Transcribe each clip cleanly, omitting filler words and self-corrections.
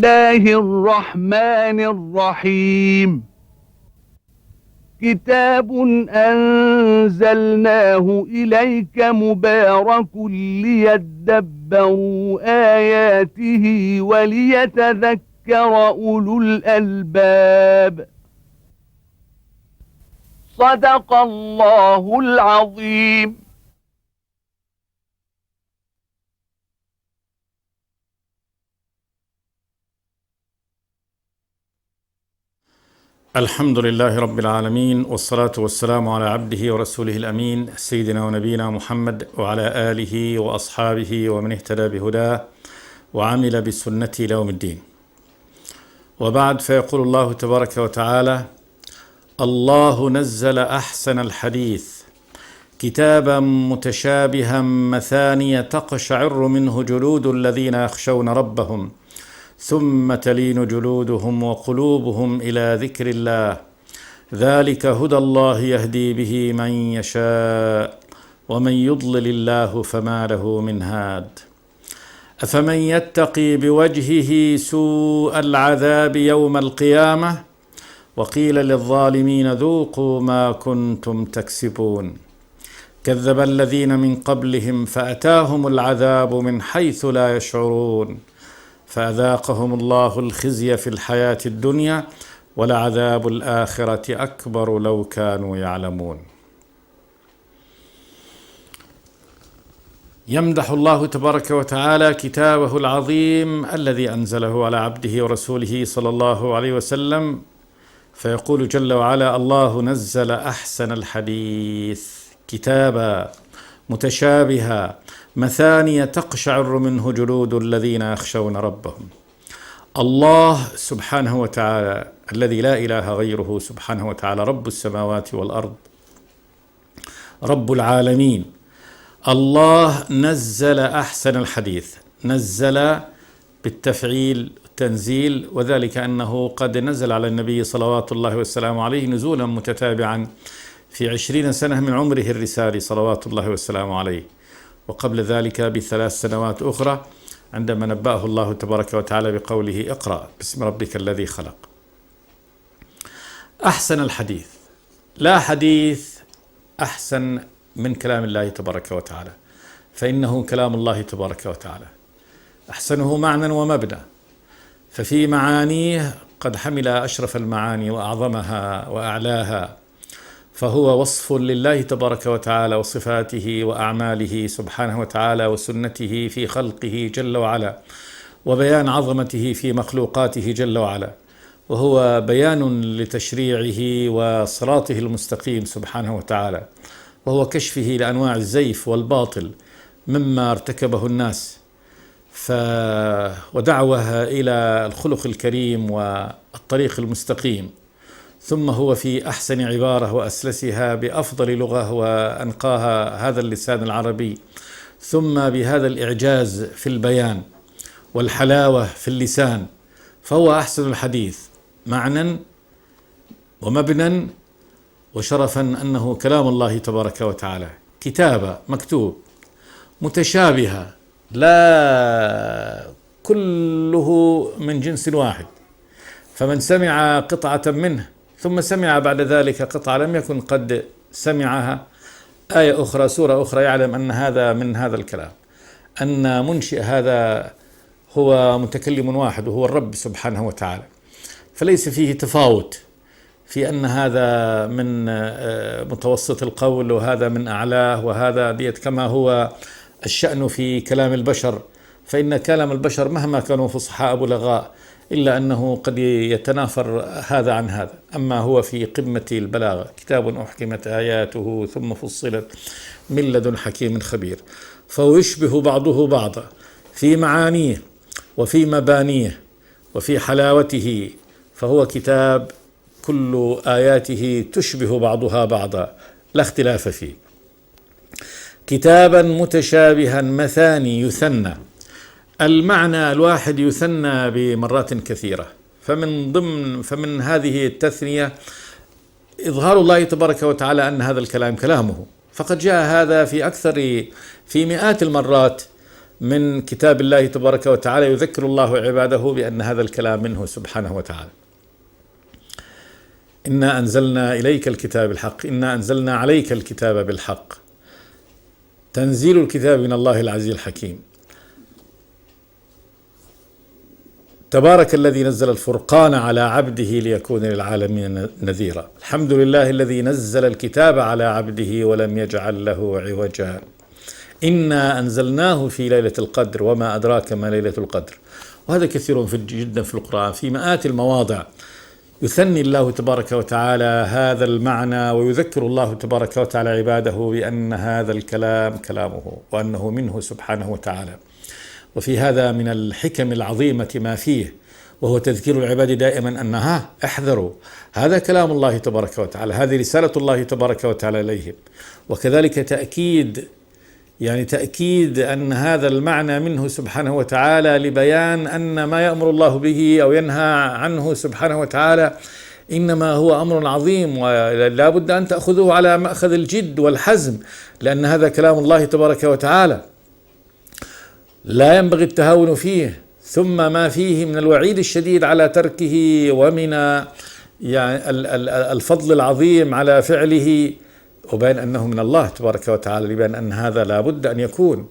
الله الرحمن الرحيم كتاب أنزلناه إليك مبارك ليدبروا آياته وليتذكر أولو الألباب صدق الله العظيم. الحمد لله رب العالمين، والصلاة والسلام على عبده ورسوله الأمين سيدنا ونبينا محمد وعلى آله وأصحابه ومن اهتدى بهداه وعمل بسنته إلى يوم الدين. وبعد، فيقول الله تبارك وتعالى: الله نزل أحسن الحديث كتابا متشابها مثانية تقشعر منه جلود الذين يخشون ربهم ثم تلين جلودهم وقلوبهم إلى ذكر الله ذلك هدى الله يهدي به من يشاء ومن يضلل الله فما له من هاد. أفمن يتقي بوجهه سوء العذاب يوم القيامة وقيل للظالمين ذوقوا ما كنتم تكسبون. كذب الذين من قبلهم فأتاهم العذاب من حيث لا يشعرون فأذاقهم الله الخزي في الحياة الدنيا ولعذاب الآخرة أكبر لو كانوا يعلمون. يمدح الله تبارك وتعالى كتابه العظيم الذي أنزله على عبده ورسوله صلى الله عليه وسلم، فيقول جل وعلا: الله نزل أحسن الحديث كتابا متشابها مثانية تقشعر منه جلود الذين يخشون ربهم. الله سبحانه وتعالى الذي لا إله غيره سبحانه وتعالى، رب السماوات والأرض، رب العالمين. الله نزل أحسن الحديث، نزل بالتفعيل التنزيل، وذلك أنه قد نزل على النبي صلوات الله والسلام عليه نزولا متتابعا في 20 سنة من عمره الرسالي صلوات الله والسلام عليه، وقبل ذلك ب3 سنوات أخرى عندما نبأه الله تبارك وتعالى بقوله: اقرأ باسم ربك الذي خلق. أحسن الحديث، لا حديث أحسن من كلام الله تبارك وتعالى، فإنه كلام الله تبارك وتعالى أحسنه معنى ومبنى، ففي معانيه قد حمل أشرف المعاني وأعظمها وأعلاها، فهو وصف لله تبارك وتعالى وصفاته وأعماله سبحانه وتعالى وسنته في خلقه جل وعلا، وبيان عظمته في مخلوقاته جل وعلا، وهو بيان لتشريعه وصراطه المستقيم سبحانه وتعالى، وهو كشفه لأنواع الزيف والباطل مما ارتكبه الناس، ودعوها إلى الخلق الكريم والطريق المستقيم. ثم هو في أحسن عبارة وأسلسها بأفضل لغة وأنقاها هذا اللسان العربي، ثم بهذا الإعجاز في البيان والحلاوة في اللسان، فهو أحسن الحديث معنى ومبنى وشرفا أنه كلام الله تبارك وتعالى، كتابة مكتوب متشابهة، لا كله من جنس واحد، فمن سمع قطعة منه ثم سمع بعد ذلك قطعة لم يكن قد سمعها، آية أخرى سورة أخرى، يعلم أن هذا من هذا الكلام، أن منشئ هذا هو متكلم واحد وهو الرب سبحانه وتعالى، فليس فيه تفاوت في أن هذا من متوسط القول وهذا من أعلاه وهذا ديت، كما هو الشأن في كلام البشر، فإن كلام البشر مهما كانوا فصحاء بلغاء إلا أنه قد يتنافر هذا عن هذا، أما هو في قمة البلاغة، كتاب أحكمت آياته ثم فصلت من لدن حكيم خبير، فهو يشبه بعضه بعضا في معانيه وفي مبانيه وفي حلاوته، فهو كتاب كل آياته تشبه بعضها بعضا لا اختلاف فيه. كتابا متشابها مثاني يثنى، المعنى الواحد يثنى بمرات كثيرة، فمن هذه التثنية إظهار الله تبارك وتعالى أن هذا الكلام كلامه، فقد جاء هذا في مئات المرات من كتاب الله تبارك وتعالى يذكر الله عباده بأن هذا الكلام منه سبحانه وتعالى. إنا أنزلنا إليك الكتاب بالحق، إنا أنزلنا عليك الكتاب بالحق، تنزيل الكتاب من الله العزيز الحكيم، تبارك الذي نزل الفرقان على عبده ليكون للعالمين نذيرا، الحمد لله الذي نزل الكتاب على عبده ولم يجعل له عوجا، إنا أنزلناه في ليلة القدر وما أدراك ما ليلة القدر. وهذا كثير جدا في القرآن، في مئات المواضع يثني الله تبارك وتعالى هذا المعنى، ويذكر الله تبارك وتعالى عباده بأن هذا الكلام كلامه وأنه منه سبحانه وتعالى. وفي هذا من الحكم العظيمة ما فيه، وهو تذكير العباد دائما أنها احذروا، هذا كلام الله تبارك وتعالى، هذه رسالة الله تبارك وتعالى إليهم. وكذلك تأكيد أن هذا المعنى منه سبحانه وتعالى، لبيان أن ما يأمر الله به أو ينهى عنه سبحانه وتعالى إنما هو أمر عظيم، ولا بد أن تأخذه على مأخذ الجد والحزم، لأن هذا كلام الله تبارك وتعالى لا ينبغي التهاون فيه. ثم ما فيه من الوعيد الشديد على تركه، ومن الفضل العظيم على فعله، وبين أنه من الله تبارك وتعالى، لبين أن هذا لا بد أن يكون،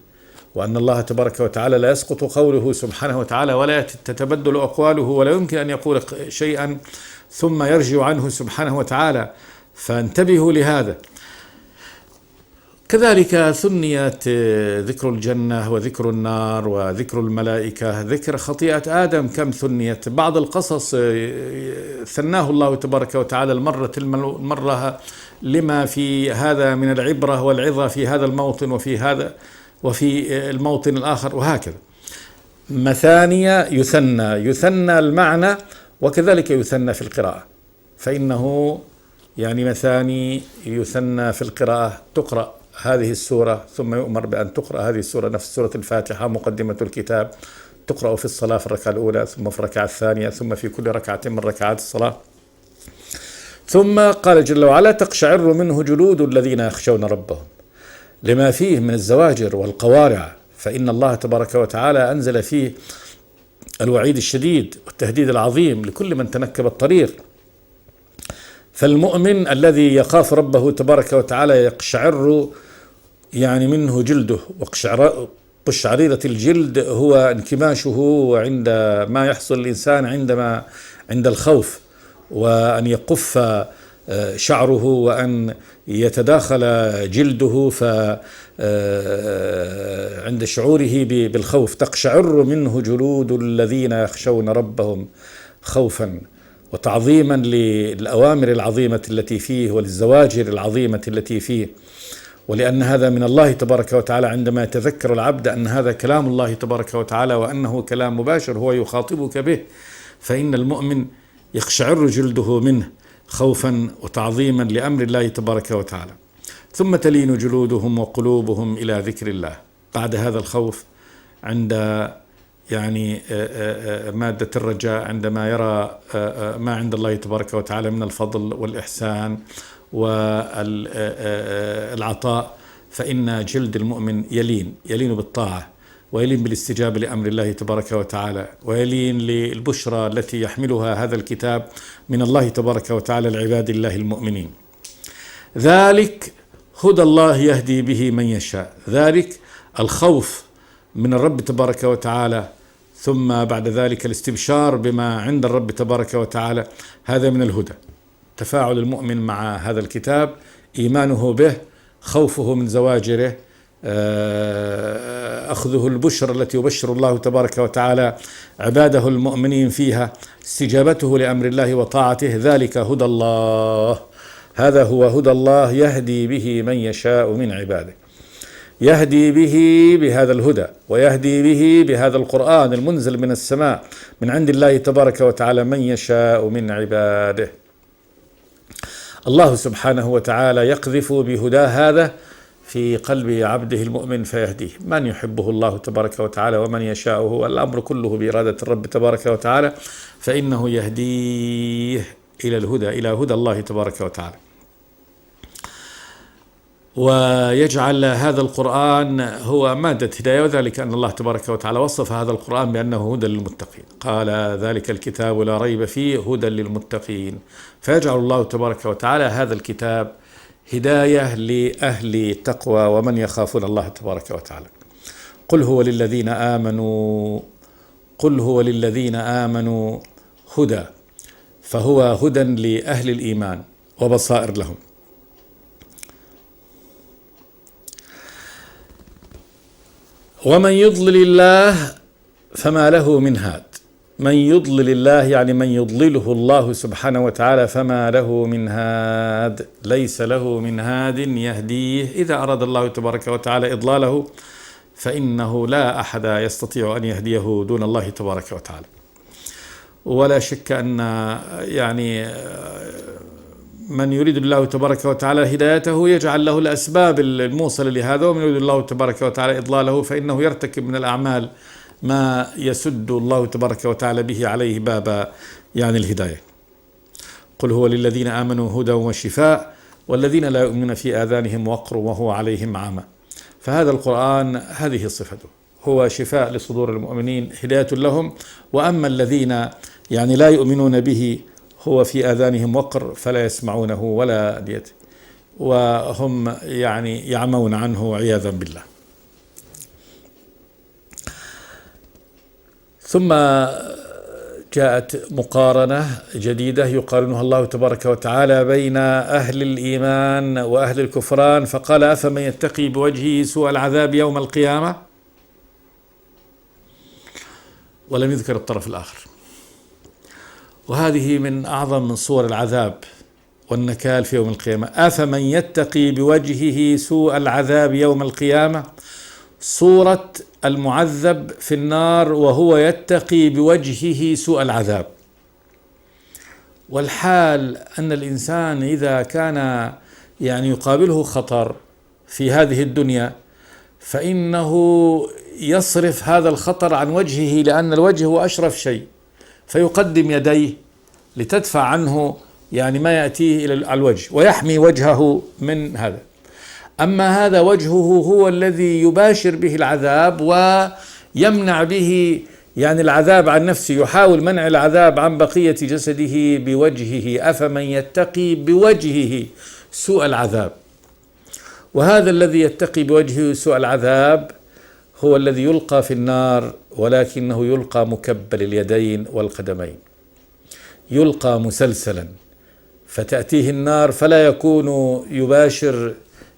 وأن الله تبارك وتعالى لا يسقط قوله سبحانه وتعالى ولا تتبدل أقواله، ولا يمكن أن يقول شيئا ثم يرجع عنه سبحانه وتعالى، فانتبهوا لهذا. كذلك ثنيت ذكر الجنة وذكر النار وذكر الملائكة، ذكر خطيئة آدم كم ثنيت. بعض القصص ثناه الله تبارك وتعالى المرة لما في هذا من العبرة والعظة في هذا الموطن وفي الموطن الآخر، وهكذا مثانية يثنى المعنى، وكذلك يثنى في القراءة، فإنه مثاني يثنى في القراءة، تقرأ هذه السورة ثم يؤمر بأن تقرأ هذه السورة، نفس سورة الفاتحة مقدمة الكتاب، تقرأ في الصلاة في الركعة الأولى، ثم في الركعة الثانية، ثم في كل ركعة من ركعات الصلاة. ثم قال جل وعلا: تقشعر منه جلود الذين يخشون ربهم، لما فيه من الزواجر والقوارع، فإن الله تبارك وتعالى أنزل فيه الوعيد الشديد والتهديد العظيم لكل من تنكب الطريق. فالمؤمن الذي يخاف ربه تبارك وتعالى يقشعر منه جلده، وقشعريرة الجلد هو انكماشه عند ما يحصل الإنسان عند الخوف، وأن يقف شعره، وأن يتداخل جلده عند شعوره بالخوف. تقشعر منه جلود الذين يخشون ربهم خوفا وتعظيما للأوامر العظيمة التي فيه وللزواجر العظيمة التي فيه، ولأن هذا من الله تبارك وتعالى. عندما يتذكر العبد أن هذا كلام الله تبارك وتعالى وأنه كلام مباشر هو يخاطبك به، فإن المؤمن يقشعر جلده منه خوفا وتعظيما لأمر الله تبارك وتعالى. ثم تلين جلودهم وقلوبهم إلى ذكر الله. بعد هذا الخوف، عند مادة الرجاء، عندما يرى ما عند الله تبارك وتعالى من الفضل والإحسان والعطاء، فإن جلد المؤمن يلين بالطاعة، ويلين بالاستجابة لأمر الله تبارك وتعالى، ويلين للبشرى التي يحملها هذا الكتاب من الله تبارك وتعالى لعباد الله المؤمنين. ذلك هدى الله يهدي به من يشاء. ذلك الخوف من الرب تبارك وتعالى، ثم بعد ذلك الاستبشار بما عند الرب تبارك وتعالى، هذا من الهدى. تفاعل المؤمن مع هذا الكتاب، إيمانه به، خوفه من زواجره، أخذه البشر التي يبشر الله تبارك وتعالى عباده المؤمنين فيها، استجابته لأمر الله وطاعته. ذلك هدى الله، هذا هو هدى الله يهدي به من يشاء من عباده، يهدي به بهذا الهدى، ويهدي به بهذا القرآن المنزل من السماء من عند الله تبارك وتعالى من يشاء من عباده. الله سبحانه وتعالى يقذف بهداه هذا في قلب عبده المؤمن فيهديه، من يحبه الله تبارك وتعالى ومن يشاءه، الأمر كله بإرادة الرب تبارك وتعالى، فإنه يهديه إلى الهدى، إلى هدى الله تبارك وتعالى. ويجعل هذا القرآن هو مادة هداية، وذلك أن الله تبارك وتعالى وصف هذا القرآن بأنه هدى للمتقين، قال ذلك الكتاب لا ريب فيه هدى للمتقين. فيجعل الله تبارك وتعالى هذا الكتاب هداية لأهل التقوى ومن يخافون الله تبارك وتعالى. قل هو للذين آمنوا هدى، فهو هدى لأهل الإيمان وبصائر لهم. ومن يضلل الله فما له من هاد. من يضلل الله يعني من يضلله الله سبحانه وتعالى فما له من هاد، ليس له من هاد يهديه. إذا أراد الله تبارك وتعالى إضلاله فإنه لا أحد يستطيع أن يهديه دون الله تبارك وتعالى. ولا شك أن يعني من يريد الله تبارك وتعالى هدايته يجعل له الأسباب الموصلة لهذا، ومن يريد الله تبارك وتعالى إضلاله فإنه يرتكب من الأعمال ما يسد الله تبارك وتعالى به عليه باب يعني الهداية. قل هو للذين آمنوا هدى وشفاء والذين لا يؤمنون في آذانهم وقر وهو عليهم عامى. فهذا القرآن هذه صفته، هو شفاء لصدور المؤمنين هداية لهم. وأما الذين يعني لا يؤمنون به هو في آذانهم وقر فلا يسمعونه ولا ديت، وهم يعني يعمون عنه عياذا بالله. ثم جاءت مقارنة جديدة يقارنها الله تبارك وتعالى بين أهل الإيمان وأهل الكفران، فقال أفمن يتقي بوجهه سوء العذاب يوم القيامة، ولم يذكر الطرف الآخر. وهذه من أعظم من صور العذاب والنكال في يوم القيامة. أفمن يتقي بوجهه سوء العذاب يوم القيامة، صورة المعذب في النار وهو يتقي بوجهه سوء العذاب. والحال أن الإنسان إذا كان يعني يقابله خطر في هذه الدنيا فإنه يصرف هذا الخطر عن وجهه، لأن الوجه هو أشرف شيء، فيقدم يديه لتدفع عنه يعني ما يأتيه إلى الوجه ويحمي وجهه من هذا. أما هذا وجهه هو الذي يباشر به العذاب ويمنع به يعني العذاب عن نفسه، يحاول منع العذاب عن بقية جسده بوجهه. أفمن يتقي بوجهه سوء العذاب. وهذا الذي يتقي بوجهه سوء العذاب هو الذي يلقى في النار، ولكنه يلقى مكبل اليدين والقدمين، يلقى مسلسلا، فتأتيه النار فلا يكون يباشر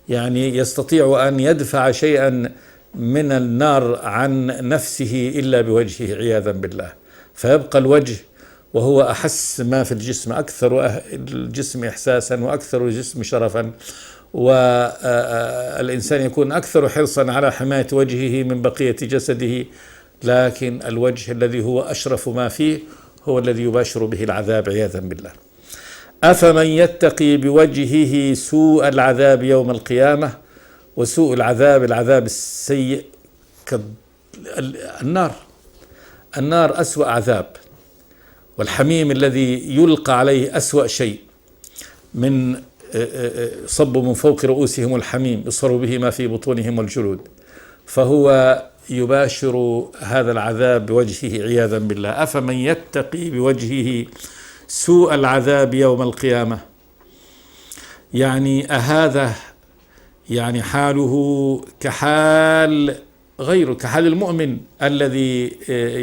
يعني يستطيع أن يدفع شيئا من النار عن نفسه إلا بوجهه عياذا بالله. فيبقى الوجه وهو أحس ما في الجسم، أكثر الجسم إحساسا وأكثر الجسم شرفا، والإنسان يكون أكثر حرصا على حماية وجهه من بقية جسده، لكن الوجه الذي هو أشرف ما فيه هو الذي يباشر به العذاب عياذا بالله. أفمن يتقي بوجهه سوء العذاب يوم القيامة. وسوء العذاب العذاب السيء النار أسوأ عذاب، والحميم الذي يلقى عليه أسوأ شيء، من صب من فوق رؤوسهم الحميم يصهر به ما في بطونهم والجلود، فهو يباشر هذا العذاب بوجهه عياذا بالله. أفمن يتقي بوجهه سوء العذاب يوم القيامة، يعني أهذا يعني حاله كحال غيره، كحال المؤمن الذي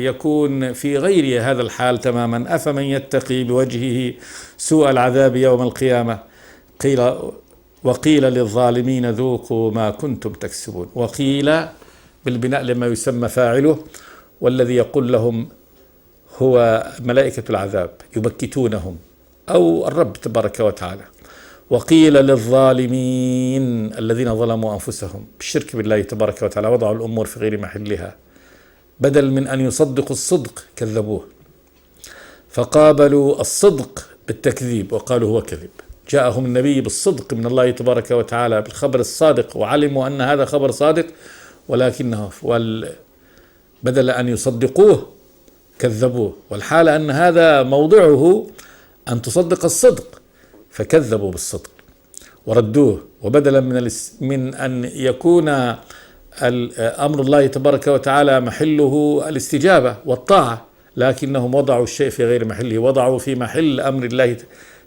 يكون في غير هذا الحال تماما. أفمن يتقي بوجهه سوء العذاب يوم القيامة وقيل للظالمين ذوقوا ما كنتم تكسبون. وقيل بالبناء لما يسمى فاعله، والذي يقول لهم هو ملائكة العذاب يبكتونهم أو الرب تبارك وتعالى. وقيل للظالمين الذين ظلموا أنفسهم بالشرك بالله تبارك وتعالى، وضعوا الأمور في غير محلها، بدل من أن يصدقوا الصدق كذبوه، فقابلوا الصدق بالتكذيب وقالوا هو كذب. جاءهم النبي بالصدق من الله تبارك وتعالى بالخبر الصادق، وعلموا أن هذا خبر صادق، ولكنه بدل أن يصدقوه كذبوه، والحال أن هذا موضعه أن تصدق الصدق، فكذبوا بالصدق وردوه وبدلا من أن يكون أمر الله تبارك وتعالى محله الاستجابة والطاعة، لكنهم وضعوا الشيء في غير محله، وضعوا في محل أمر الله،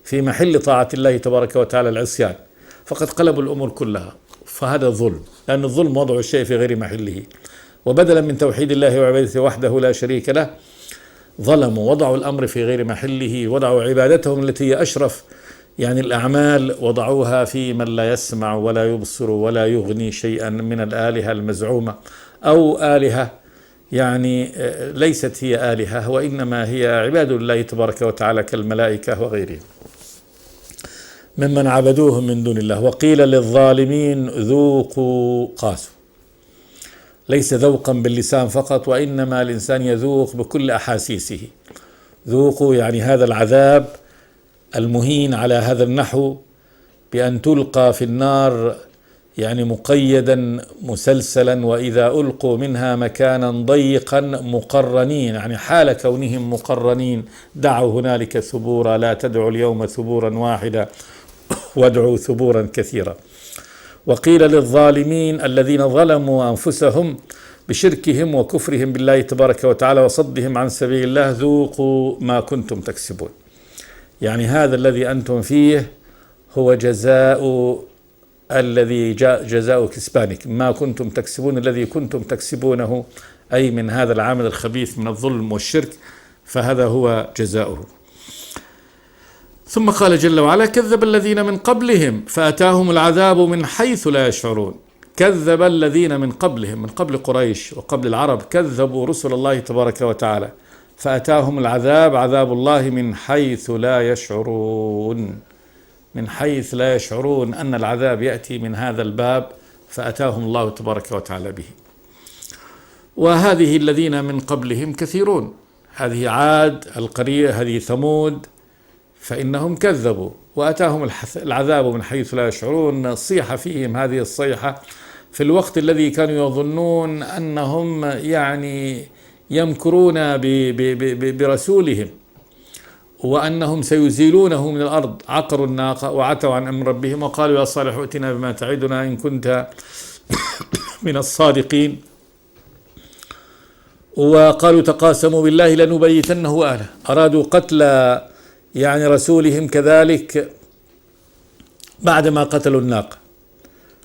في محل طاعة الله تبارك وتعالى العصيان، فقد قلبوا الأمور كلها. فهذا ظلم، لأن الظلم وضع الشيء في غير محله. وبدلا من توحيد الله وعبادته وحده لا شريك له، ظلموا، وضعوا الأمر في غير محله، وضعوا عبادتهم التي هي أشرف يعني الأعمال، وضعوها في من لا يسمع ولا يبصر ولا يغني شيئا من الآلهة المزعومة، أو آلهة يعني ليست هي آلهة، وإنما هي عباد الله تبارك وتعالى كالملائكة وغيرهم ممن عبدوهم من دون الله. وقيل للظالمين ذوقوا، قاسوا، ليس ذوقا باللسان فقط، وإنما الإنسان يذوق بكل أحاسيسه. ذوقوا يعني هذا العذاب المهين على هذا النحو، بأن تلقى في النار يعني مقيدا مسلسلا، وإذا ألقوا منها مكانا ضيقا مقرنين، يعني حال كونهم مقرنين دعوا هنالك ثبورا، لا تدعوا اليوم ثبورا واحدا وادعوا ثبورا كثيرا. وقيل للظالمين الذين ظلموا أنفسهم بشركهم وكفرهم بالله تبارك وتعالى وصدهم عن سبيل الله ذوقوا ما كنتم تكسبون، يعني هذا الذي أنتم فيه هو جزاء الذي جاء جزاء كسبانكم، ما كنتم تكسبون الذي كنتم تكسبونه، أي من هذا العمل الخبيث من الظلم والشرك، فهذا هو جزاؤه. ثم قال جل وعلا كذب الذين من قبلهم فأتاهم العذاب من حيث لا يشعرون. كذب الذين من قبلهم، من قبل قريش وقبل العرب، كذبوا رسل الله تبارك وتعالى، فأتاهم العذاب، عذاب الله من حيث لا يشعرون، من حيث لا يشعرون أن العذاب يأتي من هذا الباب، فأتاهم الله تبارك وتعالى به. وهذه الذين من قبلهم كثيرون، هذه عاد القرية، هذه ثمود، فإنهم كذبوا وأتاهم العذاب من حيث لا يشعرون. صيح فيهم هذه الصيحة في الوقت الذي كانوا يظنون أنهم يعني يمكرون برسولهم، وأنهم سيزيلونه من الأرض. عقروا الناقة وعتوا عن أمر ربهم وقالوا يا صالح ائتنا بما تعدنا إن كنت من الصادقين، وقالوا تقاسموا بالله لنبيتنه وأهله. أرادوا قتل يعني رسولهم كذلك بعدما قتلوا الناقة.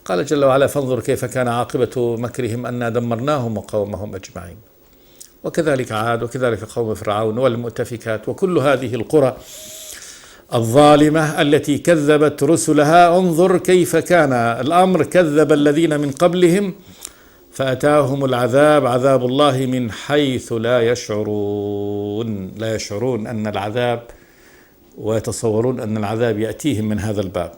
قال جل وعلا فانظر كيف كان عاقبة مكرهم أنا دمرناهم وقومهم أجمعين. وكذلك عاد، وكذلك قوم فرعون والمؤتفكات، وكل هذه القرى الظالمة التي كذبت رسلها. انظر كيف كان الأمر، كذب الذين من قبلهم فأتاهم العذاب، عذاب الله من حيث لا يشعرون، لا يشعرون أن العذاب، ويتصورون أن العذاب يأتيهم من هذا الباب.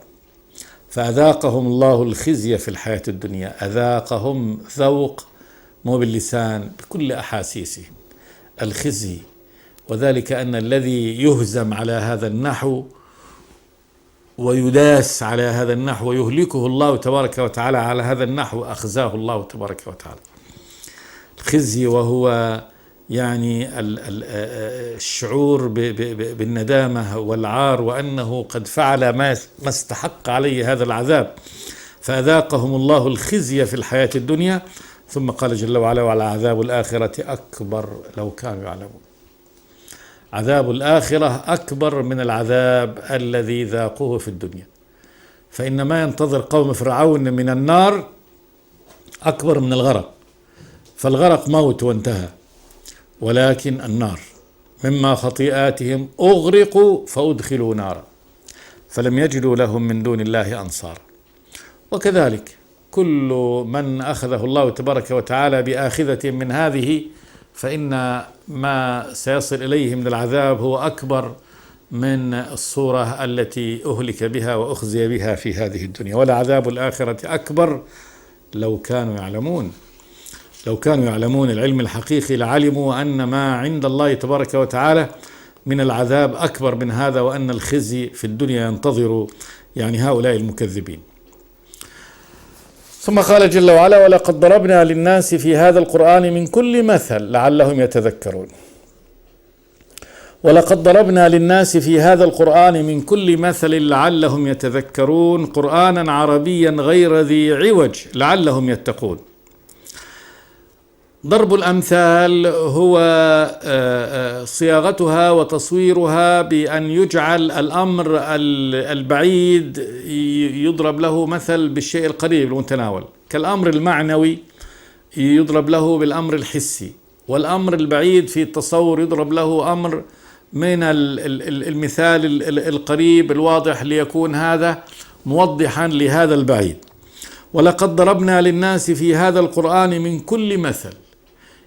فأذاقهم الله الخزي في الحياة الدنيا، أذاقهم ذوق مو باللسان، بكل أحاسيسهم الخزي، وذلك أن الذي يهزم على هذا النحو ويداس على هذا النحو ويهلكه الله تبارك وتعالى على هذا النحو أخزاه الله تبارك وتعالى. الخزي وهو يعني الشعور بالندامة والعار، وأنه قد فعل ما استحق عليه هذا العذاب. فأذاقهم الله الخزي في الحياة الدنيا، ثم قال جل وعلا وعلى عذاب الآخرة أكبر لو كانوا يعلمون. عذاب الآخرة أكبر من العذاب الذي ذاقوه في الدنيا، فإن ما ينتظر قوم فرعون من النار أكبر من الغرق، فالغرق موت وانتهى، ولكن النار مما خطيئاتهم أغرقوا فأدخلوا نارا فلم يجدوا لهم من دون الله أنصارا. وكذلك كل من أخذه الله تبارك وتعالى بآخذة من هذه، فإن ما سيصل إليه من العذاب هو أكبر من الصورة التي أهلك بها وأخزي بها في هذه الدنيا. ولعذاب الآخرة أكبر لو كانوا يعلمون. لو كانوا يعلمون العلم الحقيقي لعلموا أن ما عند الله تبارك وتعالى من العذاب أكبر من هذا، وأن الخزي في الدنيا ينتظر يعني هؤلاء المكذبين. ثم قال جل وعلا ولقد ضربنا للناس في هذا القرآن من كل مثل لعلهم يتذكرون. ولقد ضربنا للناس في هذا القرآن من كل مثل لعلهم يتذكرون قرآنا عربيا غير ذي عوج لعلهم يتقون. ضرب الأمثال هو صياغتها وتصويرها بأن يجعل الأمر البعيد يضرب له مثل بالشيء القريب المتناول، كالأمر المعنوي يضرب له بالأمر الحسي، والأمر البعيد في التصور يضرب له أمر من المثال القريب الواضح ليكون هذا موضحا لهذا البعيد. ولقد ضربنا للناس في هذا القرآن من كل مثل،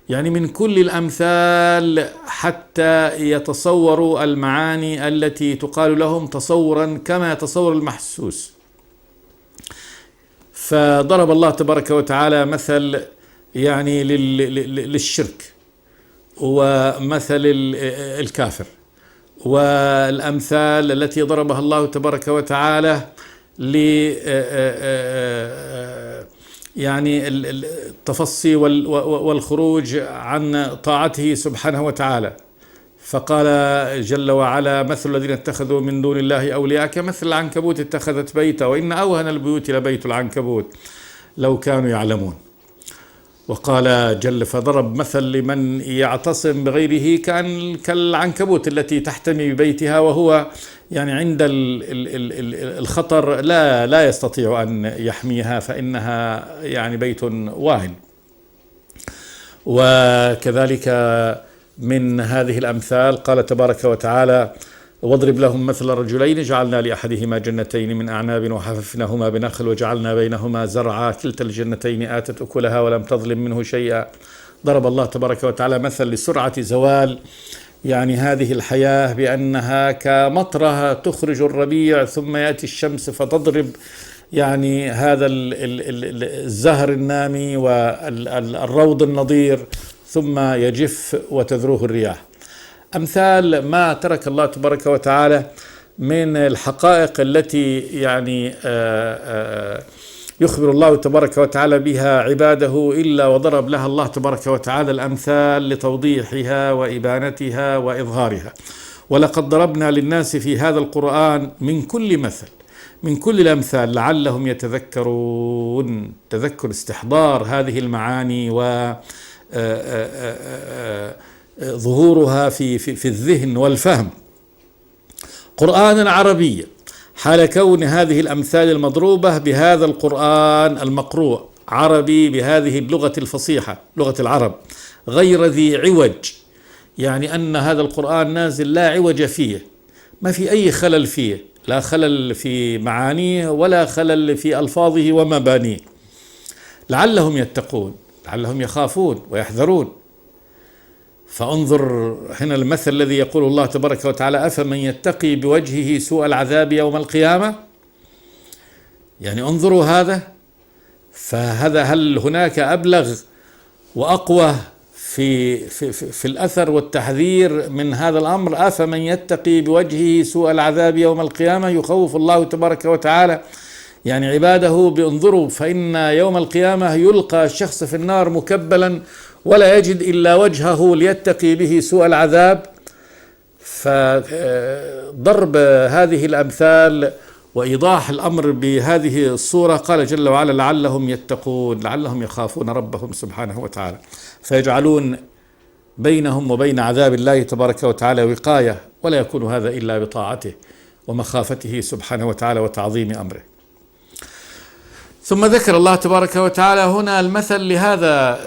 يعني من كل الأمثال حتى يتصوروا المعاني التي تقال لهم تصورا كما يتصور المحسوس. فضرب الله تبارك وتعالى مثل يعني للشرك ومثل الكافر، والأمثال التي ضربها الله تبارك وتعالى يعني التفصي والخروج عن طاعته سبحانه وتعالى. فقال جل وعلا: مثل الذين اتخذوا من دون الله أولياء كمثل العنكبوت اتخذت بيتا وإن أوهن البيوت لبيت العنكبوت لو كانوا يعلمون. وقال جل: فضرب مثل لمن يعتصم بغيره كالعنكبوت التي تحتمي ببيتها، وهو يعني عند الخطر لا يستطيع أن يحميها فإنها يعني بيت واهن. وكذلك من هذه الأمثال قال تبارك وتعالى: واضرب لهم مثل رجلين جعلنا لأحدهما جنتين من أعناب وحففناهما بنخل وجعلنا بينهما زرعا كلتا الجنتين آتت أكلها ولم تظلم منه شيئا. ضرب الله تبارك وتعالى مثل لسرعة زوال يعني هذه الحياة بأنها كمطرة تخرج الربيع ثم يأتي الشمس فتضرب يعني هذا الزهر النامي والروض النضير ثم يجف وتذروه الرياح. أمثال ما ترك الله تبارك وتعالى من الحقائق التي يعني يخبر الله تبارك وتعالى بها عباده إلا وضرب لها الله تبارك وتعالى الأمثال لتوضيحها وإبانتها وإظهارها. ولقد ضربنا للناس في هذا القرآن من كل مثل، من كل الأمثال لعلهم يتذكرون، تذكر استحضار هذه المعاني و ظهورها في الذهن والفهم. قرآنا عربيا، حال كون هذه الأمثال المضروبة بهذا القرآن المقروء عربي بهذه اللغة الفصيحة لغة العرب غير ذي عوج، يعني أن هذا القرآن نازل لا عوج فيه، ما في أي خلل فيه، لا خلل في معانيه ولا خلل في ألفاظه ومبانيه. لعلهم يتقون، لعلهم يخافون ويحذرون. فانظر هنا المثل الذي يقول الله تبارك وتعالى: أفمن يتقي بوجهه سوء العذاب يوم القيامة. يعني انظروا هذا، فهذا هل هناك أبلغ وأقوى في الأثر والتحذير من هذا الأمر؟ أفمن يتقي بوجهه سوء العذاب يوم القيامة. يخوف الله تبارك وتعالى يعني عباده بانظروا فإن يوم القيامة يلقى الشخص في النار مكبلا ولا يجد إلا وجهه ليتقي به سوء العذاب. فضرب هذه الأمثال وإيضاح الأمر بهذه الصورة قال جل وعلا: لعلهم يتقون، لعلهم يخافون ربهم سبحانه وتعالى، فيجعلون بينهم وبين عذاب الله تبارك وتعالى وقاية، ولا يكون هذا إلا بطاعته ومخافته سبحانه وتعالى وتعظيم أمره. ثم ذكر الله تبارك وتعالى هنا المثل لهذا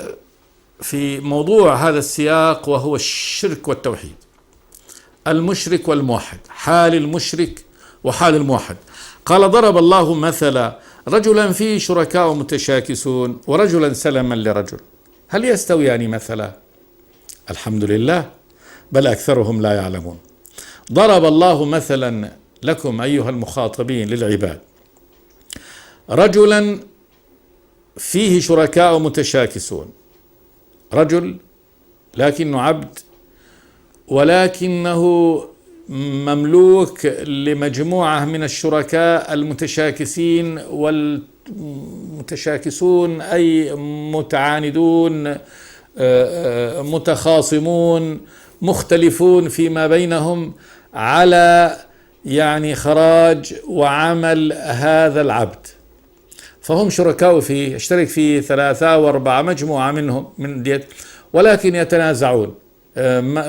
في موضوع هذا السياق، وهو الشرك والتوحيد، المشرك والموحد، حال المشرك وحال الموحد. قال: ضرب الله مثلا رجلا فيه شركاء متشاكسون ورجلا سلما لرجل هل يستويان مثلا؟ الحمد لله، بل أكثرهم لا يعلمون. ضرب الله مثلا لكم أيها المخاطبين للعباد رجلا فيه شركاء متشاكسون، رجل لكنه عبد، ولكنه مملوك لمجموعة من الشركاء المتشاكسين، والمتشاكسون أي متعاندون متخاصمون مختلفون فيما بينهم على يعني خراج وعمل هذا العبد، فهم شركاء فيه، يشترك فيه 3 أو 4 مجموعة منهم من ديت، ولكن يتنازعون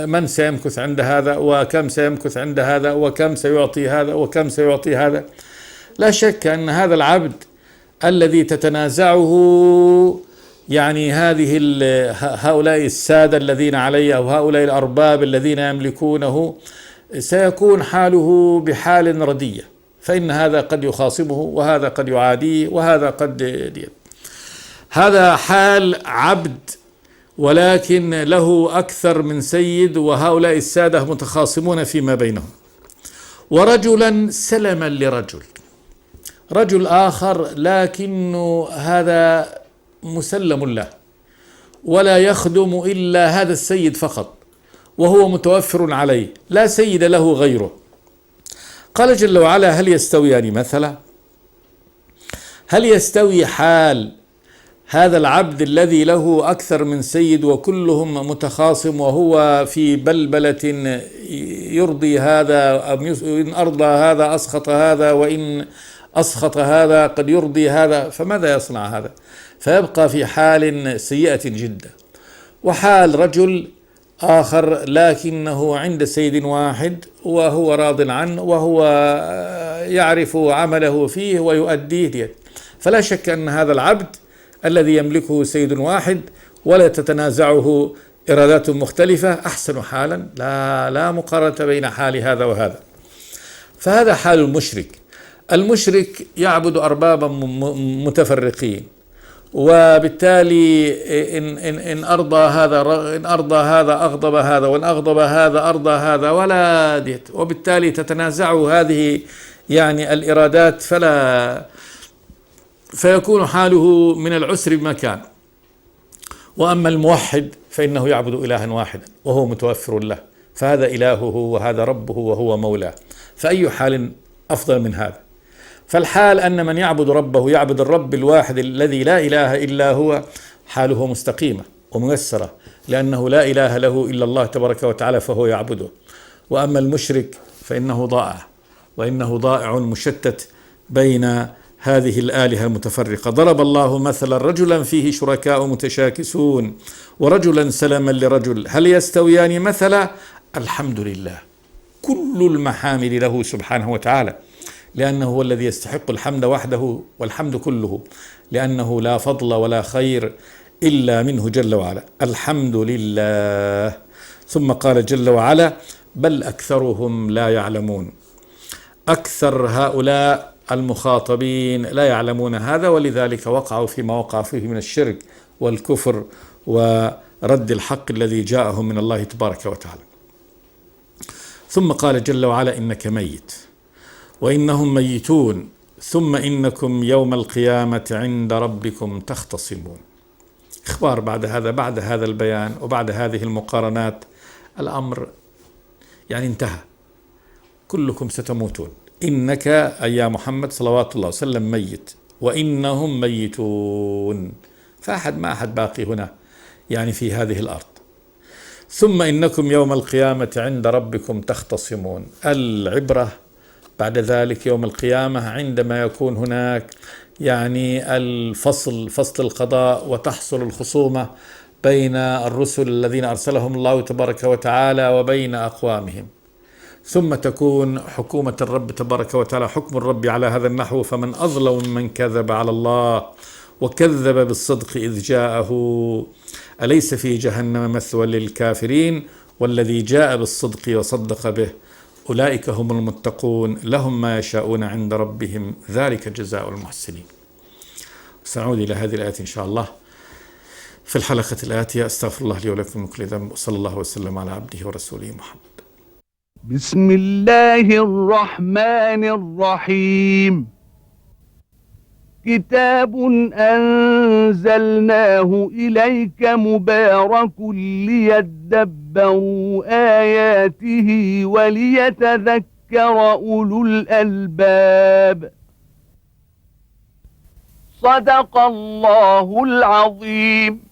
من سيمكث عند هذا، وكم سيمكث عند هذا، وكم سيعطي هذا، وكم سيعطي هذا. لا شك أن هذا العبد الذي تتنازعه يعني هؤلاء السادة الذين عليه أو هؤلاء الأرباب الذين يملكونه سيكون حاله بحال ردية، فإن هذا قد يخاصمه وهذا قد يعاديه وهذا قد هذا حال عبد ولكن له أكثر من سيد، وهؤلاء السادة متخاصمون فيما بينهم. ورجلا سلما لرجل، رجل آخر لكنه هذا مسلم له ولا يخدم إلا هذا السيد فقط، وهو متوفر عليه لا سيد له غيره. قال جل وعلا: هل يستويان مثلا؟ هل يستوي حال هذا العبد الذي له أكثر من سيد وكلهم متخاصم وهو في بلبلة يرضي هذا، إن أرضى هذا أسخط هذا، وإن أسخط هذا قد يرضي هذا، فماذا يصنع هذا؟ فيبقى في حال سيئة جدا. وحال رجل آخر لكنه عند سيد واحد وهو راض عنه وهو يعرف عمله فيه ويؤديه. فلا شك أن هذا العبد الذي يملكه سيد واحد ولا تتنازعه إرادات مختلفة أحسن حالا، لا مقارنة بين حال هذا وهذا. فهذا حال المشرك. المشرك يعبد أربابا متفرقين، وبالتالي إن أرضى هذا أغضب هذا، وإن أغضب هذا أرضى هذا، ولا ديت، وبالتالي تتنازع هذه يعني الإرادات، فيكون حاله من العسر بمكان. وأما الموحد فإنه يعبد إلها واحدا وهو متوفر له، فهذا إلهه وهذا ربه وهو مولاه، فأي حال أفضل من هذا؟ فالحال أن من يعبد ربه يعبد الرب الواحد الذي لا إله إلا هو، حاله مستقيمة وميسرة، لأنه لا إله له إلا الله تبارك وتعالى فهو يعبده. وأما المشرك فإنه ضائع، وإنه ضائع مشتت بين هذه الآلهة المتفرقة. ضرب الله مثلا رجلا فيه شركاء متشاكسون ورجلا سلما لرجل هل يستويان مثلا؟ الحمد لله، كل المحامد له سبحانه وتعالى، لأنه هو الذي يستحق الحمد وحده، والحمد كله، لأنه لا فضل ولا خير إلا منه جل وعلا. الحمد لله. ثم قال جل وعلا: بل أكثرهم لا يعلمون. أكثر هؤلاء المخاطبين لا يعلمون هذا، ولذلك وقعوا فيما وقع فيه من الشرك والكفر ورد الحق الذي جاءهم من الله تبارك وتعالى. ثم قال جل وعلا: إنك ميت وإنهم ميتون ثم إنكم يوم القيامة عند ربكم تختصمون. إخبار بعد هذا البيان وبعد هذه المقارنات، الأمر يعني انتهى، كلكم ستموتون. إنك أي يا محمد صلوات الله وسلم ميت وإنهم ميتون، فأحد ما أحد باقي هنا يعني في هذه الأرض. ثم إنكم يوم القيامة عند ربكم تختصمون. العبرة بعد ذلك يوم القيامة عندما يكون هناك يعني فصل القضاء، وتحصل الخصومة بين الرسل الذين أرسلهم الله تبارك وتعالى وبين أقوامهم، ثم تكون حكومة الرب تبارك وتعالى، حكم الرب على هذا النحو: فمن أظلم ممن كذب على الله وكذب بالصدق إذ جاءه أليس في جهنم مثوى للكافرين والذي جاء بالصدق وصدق به أولئك هم المتقون لهم ما يشاءون عند ربهم ذلك جزاء المحسنين. سنعود إلى هذه الآية إن شاء الله في الحلقة الآتية. أستغفر الله لي ولكم من كل ذنب، وصلى الله وسلم على عبده ورسوله محمد. بسم الله الرحمن الرحيم. كتاب أنزلناه إليك مبارك ليدبروا آياته وليتذكر أولو الألباب. صدق الله العظيم.